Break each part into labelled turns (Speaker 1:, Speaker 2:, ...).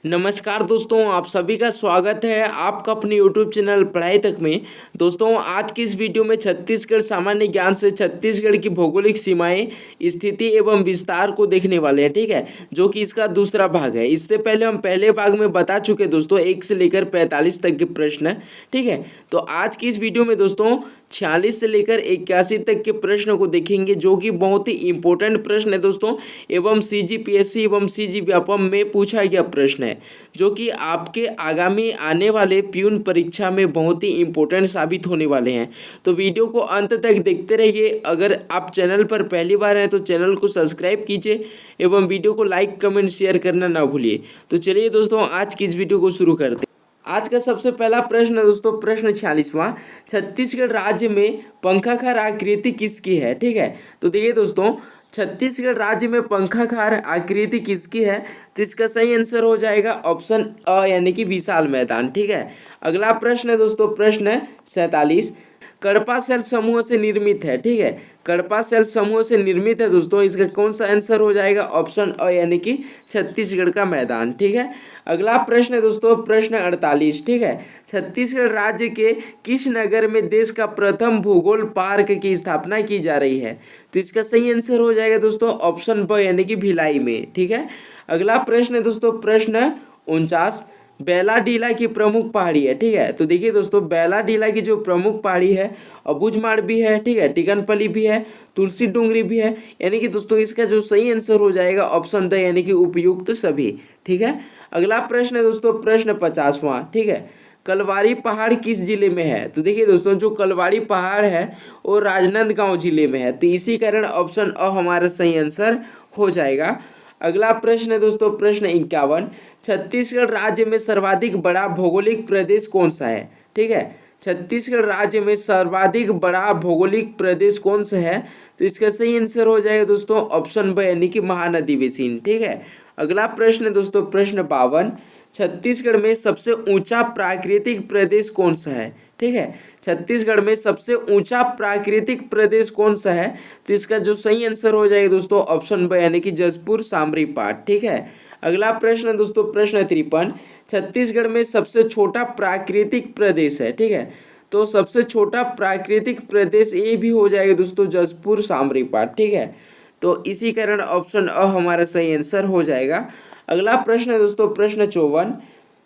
Speaker 1: नमस्कार दोस्तों, आप सभी का स्वागत है आपका अपने यूट्यूब चैनल पढ़ाई तक में। दोस्तों, आज की इस वीडियो में छत्तीसगढ़ सामान्य ज्ञान से छत्तीसगढ़ की भौगोलिक सीमाएं, स्थिति एवं विस्तार को देखने वाले हैं। ठीक है, जो कि इसका दूसरा भाग है। इससे पहले हम पहले भाग में बता चुके दोस्तों 1 से लेकर 45 तक के प्रश्न। ठीक है, तो आज की इस वीडियो में दोस्तों 46 से लेकर 81 तक के प्रश्न को देखेंगे, जो कि बहुत ही इंपॉर्टेंट प्रश्न है दोस्तों, एवं सीजीपीएससी एवं सीजी व्यापम में पूछा गया प्रश्न है, जो कि आपके आगामी आने वाले प्यून परीक्षा में बहुत ही इंपॉर्टेंट साबित होने वाले हैं। तो वीडियो को अंत तक देखते रहिए। अगर आप चैनल पर पहली बार हैं तो चैनल को सब्सक्राइब कीजिए एवं वीडियो को लाइक कमेंट शेयर करना ना भूलिए। तो चलिए दोस्तों, आज की इस वीडियो को शुरू करते हैं। आज का सबसे पहला प्रश्न है दोस्तों, प्रश्न 46वां। छत्तीसगढ़ राज्य में पंखाखार आकृति किसकी है? ठीक है, तो देखिए दोस्तों, छत्तीसगढ़ राज्य में पंखाखार आकृति किसकी है? तो इसका सही आंसर हो जाएगा ऑप्शन अ, यानी कि विशाल मैदान। ठीक है, अगला प्रश्न है दोस्तों, प्रश्न 47। कडपा सेल समूह से निर्मित है। ठीक है, कडपा सेल समूह से निर्मित है दोस्तों, इसका कौन सा आंसर हो जाएगा? ऑप्शन अ, यानी कि छत्तीसगढ़ का मैदान। ठीक है, अगला प्रश्न है दोस्तों, प्रश्न 48। ठीक है, छत्तीसगढ़ राज्य के किस नगर में देश का प्रथम भूगोल पार्क की स्थापना की जा रही है? तो इसका सही आंसर हो जाएगा दोस्तों ऑप्शन ब, यानी कि भिलाई में। ठीक है, अगला प्रश्न है दोस्तों, प्रश्न 49। बैलाडीला की प्रमुख पहाड़ी है। ठीक है, तो देखिए दोस्तों, बैलाडीला की जो प्रमुख पहाड़ी है, अबूझमाड़ भी है, ठीक है, टिकनपल्ली भी है, तुलसी डूंगरी भी है, यानी कि दोस्तों इसका जो सही आंसर हो जाएगा ऑप्शन द, यानी कि उपयुक्त सभी। ठीक है, अगला प्रश्न है दोस्तों, प्रश्न 50वां। ठीक है, कलवारी पहाड़ किस जिले में है? तो देखिए दोस्तों, जो कलवारी पहाड़ है वो राजनांदगांव जिले में है, तो इसी कारण ऑप्शन अ हमारा सही आंसर हो जाएगा। अगला प्रश्न है दोस्तों, प्रश्न 51। छत्तीसगढ़ राज्य में सर्वाधिक बड़ा भौगोलिक प्रदेश कौन सा है? ठीक है, छत्तीसगढ़ राज्य में सर्वाधिक बड़ा भौगोलिक प्रदेश कौन सा है? तो इसका सही आंसर हो जाएगा दोस्तों ऑप्शन ब, यानी कि महानदी बेसिन। ठीक है, अगला प्रश्न है दोस्तों, प्रश्न 52। छत्तीसगढ़ में सबसे ऊंचा प्राकृतिक प्रदेश कौन सा है? ठीक है, छत्तीसगढ़ में सबसे ऊंचा प्राकृतिक प्रदेश कौन सा है? तो इसका जो सही आंसर हो जाएगा दोस्तों ऑप्शन ब, यानी कि जसपुर सामरी पाट। ठीक है, अगला प्रश्न है दोस्तों, प्रश्न 53। छत्तीसगढ़ में सबसे छोटा प्राकृतिक प्रदेश है। ठीक है, तो सबसे छोटा प्राकृतिक प्रदेश ये भी हो जाएगा दोस्तों जसपुर सामरी पाट। ठीक है, तो इसी कारण ऑप्शन अ हमारा सही आंसर हो जाएगा। अगला प्रश्न है दोस्तों, प्रश्न 54।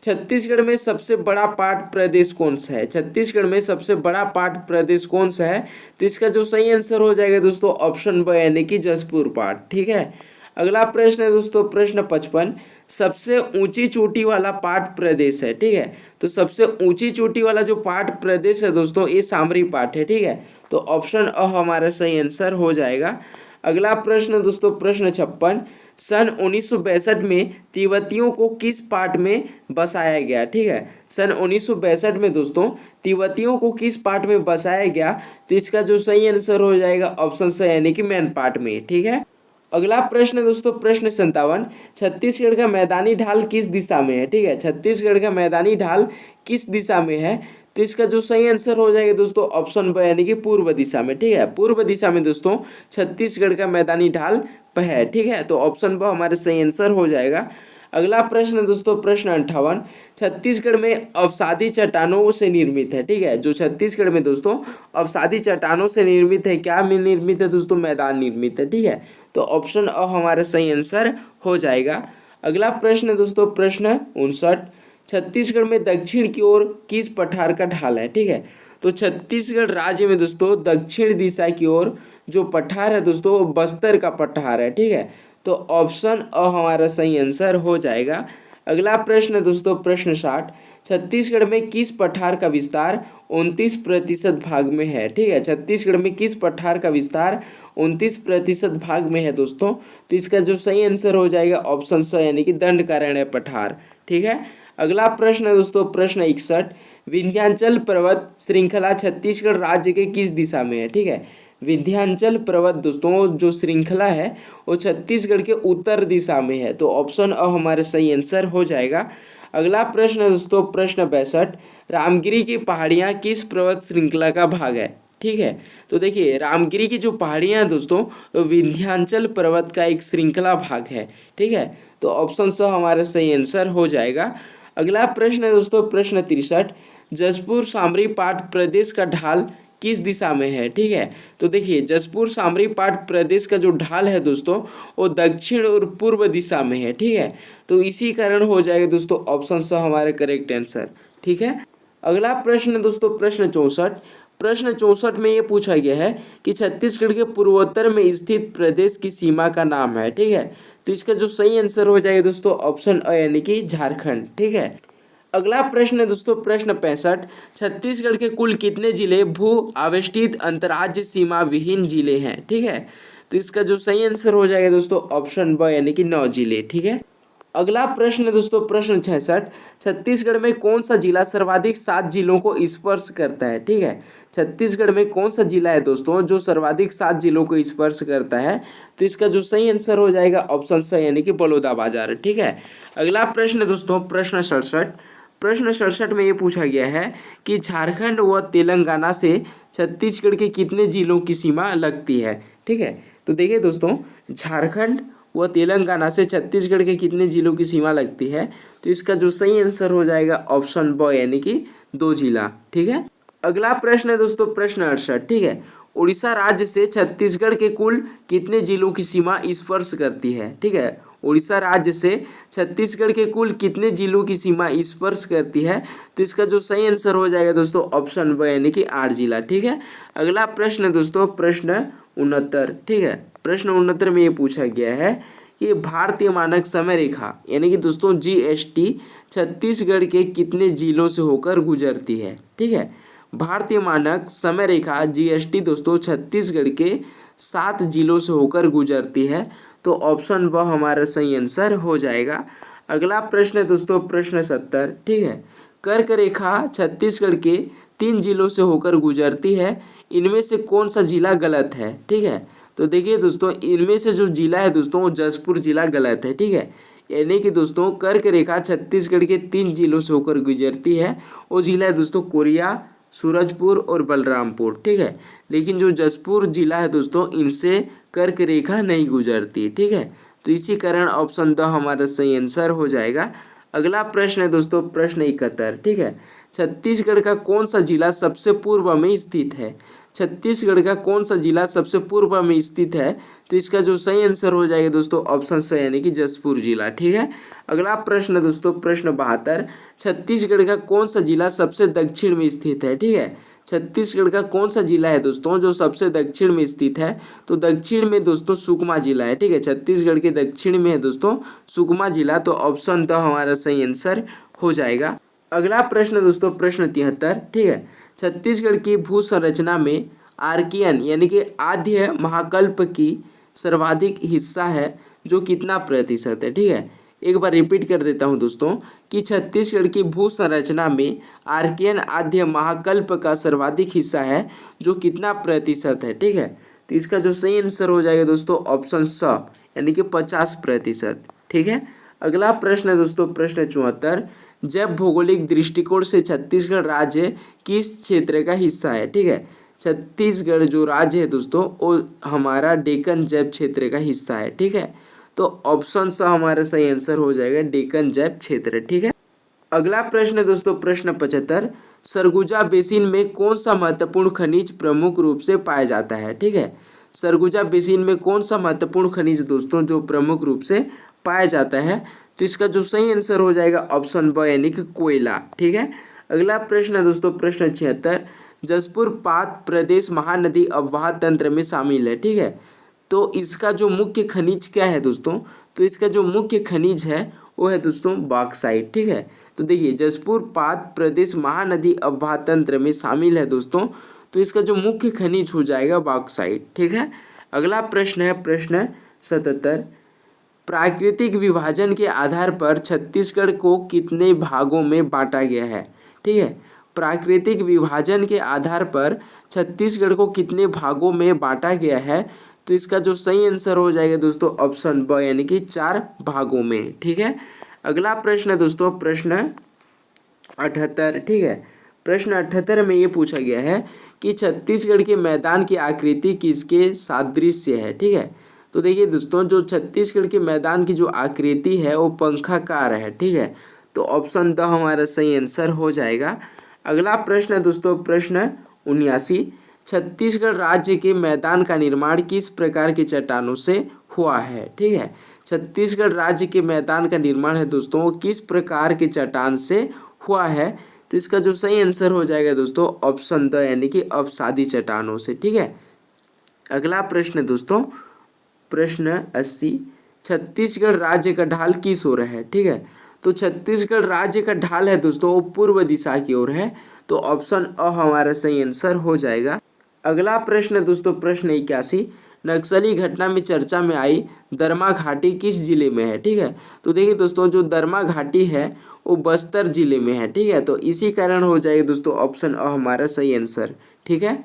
Speaker 1: छत्तीसगढ़ में सबसे बड़ा पाट प्रदेश कौन सा है? छत्तीसगढ़ में सबसे बड़ा पाट प्रदेश कौन सा है? तो इसका जो सही आंसर हो जाएगा दोस्तों ऑप्शन ब, यानी कि जसपुर पाट। ठीक है, अगला प्रश्न है दोस्तों, प्रश्न 55। सबसे ऊंची चोटी वाला पाट प्रदेश है। ठीक है, तो सबसे ऊंची चोटी वाला जो पाट प्रदेश है दोस्तों, ये सामरी पाट है। ठीक है, तो ऑप्शन अ हमारा सही आंसर हो जाएगा। अगला प्रश्न दोस्तों, प्रश्न 56। सन 1962 में तिब्बतियों को किस पार्ट में बसाया गया? ठीक है, सन 1962 में दोस्तों तिब्बतियों को किस पार्ट में बसाया गया? तो इसका जो सही आंसर हो जाएगा ऑप्शन स, यानी कि मेन पार्ट में। ठीक है, अगला प्रश्न है दोस्तों, प्रश्न 57। छत्तीसगढ़ का मैदानी ढाल किस दिशा में है? ठीक है, छत्तीसगढ़ का मैदानी ढाल किस दिशा में है? तो इसका जो सही आंसर हो जाएगा दोस्तों ऑप्शन ब, यानी कि पूर्व दिशा में। ठीक है, पूर्व दिशा में दोस्तों छत्तीसगढ़ का मैदानी ढाल है। ठीक है, तो ऑप्शन ब हमारा सही आंसर हो जाएगा। अगला प्रश्न दोस्तों, प्रश्न 58। छत्तीसगढ़ में अवसादी चट्टानों से निर्मित है। ठीक है, जो छत्तीसगढ़ में दोस्तों अवसादी चट्टानों से निर्मित है, क्या निर्मित है दोस्तों? मैदान निर्मित है। ठीक है, तो ऑप्शन अ हमारा सही आंसर हो जाएगा। अगला प्रश्न है दोस्तों, प्रश्न 59। छत्तीसगढ़ में दक्षिण की ओर किस पठार का ढाल है? ठीक है, तो छत्तीसगढ़ राज्य में दोस्तों दक्षिण दिशा की ओर जो पठार है दोस्तों वो बस्तर का पठार है। ठीक है, तो ऑप्शन अ हमारा सही आंसर हो जाएगा। अगला प्रश्न है दोस्तों, प्रश्न 60। छत्तीसगढ़ में किस पठार का विस्तार 29% भाग में है? ठीक है, छत्तीसगढ़ में किस पठार का विस्तार 29% भाग में है दोस्तों? तो इसका जो सही आंसर हो जाएगा ऑप्शन स, यानी कि दंडकारण्य पठार। ठीक है, अगला प्रश्न है दोस्तों, प्रश्न 61। विंध्याचल पर्वत श्रृंखला छत्तीसगढ़ राज्य के किस दिशा में है? ठीक है, विंध्याचल पर्वत दोस्तों जो श्रृंखला है वो छत्तीसगढ़ के उत्तर दिशा में है, तो ऑप्शन अ हमारा सही आंसर हो जाएगा। अगला प्रश्न है दोस्तों, प्रश्न 62। रामगिरी की पहाड़ियाँ किस पर्वत श्रृंखला का भाग है? ठीक है, तो देखिए रामगिरी की जो पहाड़ियाँ हैं दोस्तों विंध्याचल पर्वत का एक श्रृंखला भाग है। ठीक है, तो ऑप्शन स हमारा सही आंसर हो जाएगा। अगला प्रश्न है दोस्तों प्रश्न 63, जसपुर सामरी पाट प्रदेश का ढाल किस दिशा में है? ठीक है, तो देखिए जसपुर सामरी पाट प्रदेश का जो ढाल है दोस्तों वो दक्षिण और पूर्व दिशा में है। ठीक है, तो इसी कारण हो जाएगा दोस्तों ऑप्शन स हमारा करेक्ट आंसर। ठीक है, अगला प्रश्न है दोस्तों प्रश्न 64। प्रश्न 64 में ये पूछा गया है कि छत्तीसगढ़ के पूर्वोत्तर में स्थित प्रदेश की सीमा का नाम है। ठीक है, तो इसका जो सही आंसर हो जाएगा दोस्तों ऑप्शन अ यानी कि झारखंड। ठीक है, अगला प्रश्न है दोस्तों प्रश्न 65, छत्तीसगढ़ के कुल कितने जिले भू आवेष्टित अंतर्राज्य सीमा विहीन जिले हैं? ठीक है, तो इसका जो सही आंसर हो जाएगा दोस्तों ऑप्शन ब यानी कि 9 जिले। ठीक है, अगला प्रश्न है दोस्तों प्रश्न 66, छत्तीसगढ़ में कौन सा जिला सर्वाधिक 7 जिलों को स्पर्श करता है? ठीक है, छत्तीसगढ़ में कौन सा जिला है दोस्तों जो सर्वाधिक 7 जिलों को स्पर्श करता है? तो इसका जो सही आंसर हो जाएगा ऑप्शन स यानी कि बलौदाबाजार। ठीक है, अगला प्रश्न है दोस्तों प्रश्न 67। प्रश्न 67 में ये पूछा गया है कि झारखंड व तेलंगाना से छत्तीसगढ़ के कितने जिलों की सीमा लगती है? ठीक है, तो देखिए दोस्तों झारखंड व तेलंगाना से छत्तीसगढ़ के कितने जिलों की सीमा लगती है? तो इसका जो सही आंसर हो जाएगा ऑप्शन ब यानी कि 2 जिला। ठीक है, अगला प्रश्न है दोस्तों प्रश्न 68। ठीक है, उड़ीसा राज्य से छत्तीसगढ़ के कुल कितने जिलों की सीमा स्पर्श करती है? ठीक है, उड़ीसा राज्य से छत्तीसगढ़ के कुल कितने जिलों की सीमा स्पर्श करती है? तो इसका जो सही आंसर हो जाएगा दोस्तों ऑप्शन ब यानी कि 8 जिला। ठीक है, अगला प्रश्न है दोस्तों प्रश्न 69। ठीक है, प्रश्न 69 में ये पूछा गया है कि भारतीय मानक समय रेखा यानी कि दोस्तों GST छत्तीसगढ़ के कितने जिलों से होकर गुजरती है? ठीक है, भारतीय मानक समय रेखा GST दोस्तों छत्तीसगढ़ के 7 जिलों से होकर गुजरती है। तो ऑप्शन ब हमारा सही आंसर हो जाएगा। अगला प्रश्न है दोस्तों प्रश्न 70। ठीक है, कर्क रेखा छत्तीसगढ़ के 3 जिलों से होकर गुजरती है, इनमें से कौन सा जिला गलत है? ठीक है, तो देखिए दोस्तों इनमें से जो जिला है दोस्तों वो जसपुर जिला गलत है। ठीक है, यानी कि दोस्तों कर्क रेखा छत्तीसगढ़ के 3 जिलों से होकर गुजरती है, वो जिला है दोस्तों कोरिया, सूरजपुर और बलरामपुर। ठीक है, लेकिन जो जसपुर जिला है दोस्तों इनसे कर्क रेखा नहीं गुजरती। ठीक है, तो इसी कारण ऑप्शन द हमारा सही आंसर हो जाएगा। अगला प्रश्न है दोस्तों प्रश्न 71। ठीक है, छत्तीसगढ़ का कौन सा जिला सबसे पूर्व में स्थित है? छत्तीसगढ़ का कौन सा जिला सबसे पूर्व में स्थित है? तो इसका जो सही आंसर हो जाएगा दोस्तों ऑप्शन स यानी कि जसपुर जिला। ठीक है, अगला प्रश्न दोस्तों प्रश्न 72, छत्तीसगढ़ का कौन सा जिला सबसे दक्षिण में स्थित है? ठीक है, छत्तीसगढ़ का कौन सा जिला है दोस्तों जो सबसे दक्षिण में स्थित है? तो दक्षिण में दोस्तों सुकमा जिला है। ठीक है, छत्तीसगढ़ के दक्षिण में है दोस्तों सुकमा जिला। तो ऑप्शन द हमारा सही आंसर हो जाएगा। अगला प्रश्न दोस्तों प्रश्न 73। ठीक है, छत्तीसगढ़ की भू संरचना में आर्कियन यानी कि आद्य महाकल्प की सर्वाधिक हिस्सा है जो कितना प्रतिशत है? ठीक है, एक बार रिपीट कर देता हूं दोस्तों कि छत्तीसगढ़ की भू संरचना में आर्कियन आद्य महाकल्प का सर्वाधिक हिस्सा है जो कितना प्रतिशत है? ठीक है, तो इसका जो सही आंसर हो जाएगा दोस्तों ऑप्शन स यानी कि 50%। ठीक है, अगला प्रश्न है दोस्तों प्रश्न 74, जैव भौगोलिक दृष्टिकोण से छत्तीसगढ़ राज्य किस क्षेत्र का हिस्सा है? ठीक है, छत्तीसगढ़ जो राज्य है दोस्तों वो हमारा डेक्कन जैव क्षेत्र का हिस्सा है। ठीक है, तो ऑप्शन स हमारा सही आंसर हो जाएगा डेक्कन जैव क्षेत्र। ठीक है, अगला प्रश्न है दोस्तों प्रश्न 75, सरगुजा बेसिन में कौन सा महत्वपूर्ण खनिज प्रमुख रूप से पाया जाता है? ठीक है, सरगुजा बेसिन में कौन सा महत्वपूर्ण खनिज दोस्तों जो प्रमुख रूप से पाया जाता है? तो इसका जो सही आंसर हो जाएगा ऑप्शन ब यानी कि कोयला। ठीक है, अगला प्रश्न है दोस्तों प्रश्न 76, जसपुर पाट प्रदेश महानदी अववाह तंत्र में शामिल है। ठीक है, तो इसका जो मुख्य खनिज क्या है दोस्तों? तो इसका जो मुख्य खनिज है वो है दोस्तों बॉक्साइट। ठीक है, तो देखिए जसपुर पाट प्रदेश महानदी अववाह तंत्र में शामिल है दोस्तों, तो इसका जो मुख्य खनिज हो जाएगा बॉक्साइट। ठीक है, अगला प्रश्न है प्रश्न 77, प्राकृतिक विभाजन के आधार पर छत्तीसगढ़ को कितने भागों में बांटा गया है? ठीक है, प्राकृतिक विभाजन के आधार पर छत्तीसगढ़ को कितने भागों में बांटा गया है? तो इसका जो सही आंसर हो जाएगा दोस्तों ऑप्शन ब यानी कि 4 भागों में। ठीक है, अगला प्रश्न है दोस्तों प्रश्न 78। ठीक है, प्रश्न 78 में ये पूछा गया है कि छत्तीसगढ़ के मैदान की आकृति किसके सादृश्य है? ठीक है, तो देखिए दोस्तों, जो छत्तीसगढ़ के मैदान की जो आकृति है वो पंखाकार है, ठीक है। तो ऑप्शन द हमारा सही आंसर हो जाएगा। अगला प्रश्न है दोस्तों, प्रश्न 79, छत्तीसगढ़ राज्य के मैदान का निर्माण किस प्रकार की चट्टानों से हुआ है, ठीक है। छत्तीसगढ़ राज्य के मैदान का निर्माण है दोस्तों वो किस प्रकार की चट्टान से हुआ है। तो इसका जो सही आंसर हो जाएगा दोस्तों ऑप्शन द यानी कि अवसादी चट्टानों से, ठीक है। अगला प्रश्न दोस्तों, प्रश्न 80, छत्तीसगढ़ राज्य का ढाल किस ओर है, ठीक है। तो छत्तीसगढ़ राज्य का ढाल है दोस्तों वो पूर्व दिशा की ओर है। तो ऑप्शन अ हमारा सही आंसर हो जाएगा। अगला प्रश्न दोस्तों, प्रश्न 81, नक्सली घटना में चर्चा में आई दरमा घाटी किस जिले में है, ठीक है। तो देखिए दोस्तों, जो दरमा घाटी है वो बस्तर जिले में है, ठीक है। तो इसी कारण हो जाएगा दोस्तों ऑप्शन अ हमारा सही आंसर, ठीक है।